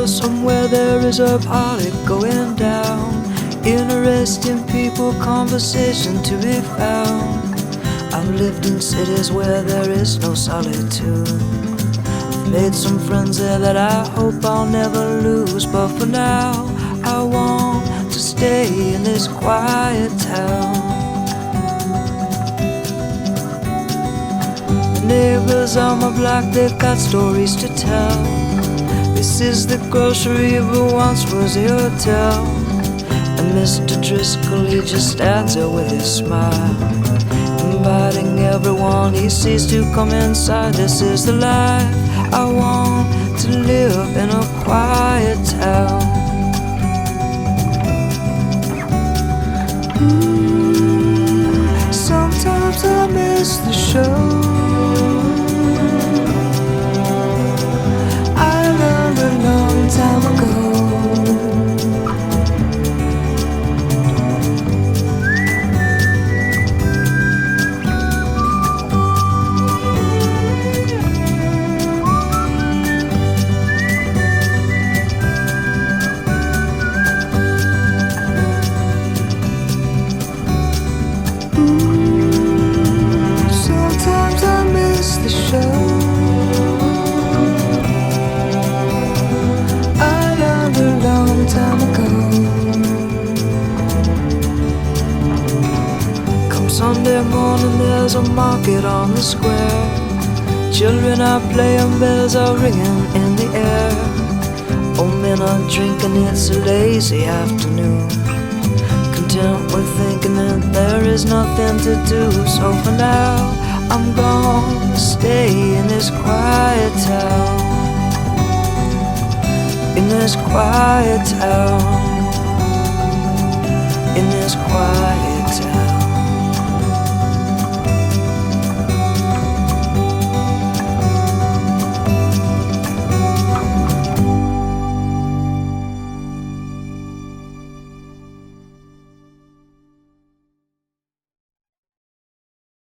somewhere there is a party going down. Interesting people, conversation to be found. I've lived in cities where there is no solitude. I've made some friends there that I hope I'll never lose. But for now, I want to stay in this quiet town. The neighbors on my block, they've got stories to tell. This is the grocery, but once was a hotel. And Mr. Driscoll, he just stands there with his smile, inviting everyone he sees to come inside. This is the life I want, to live in a quiet town. Sometimes I miss the show. I learned a long time ago. Sunday morning, there's a market on the square. Children are playing, bells are ringing in the air. Old men are drinking, it's a lazy afternoon, content with thinking that there is nothing to do. So for now, I'm gonna stay in this quiet town, in this quiet town.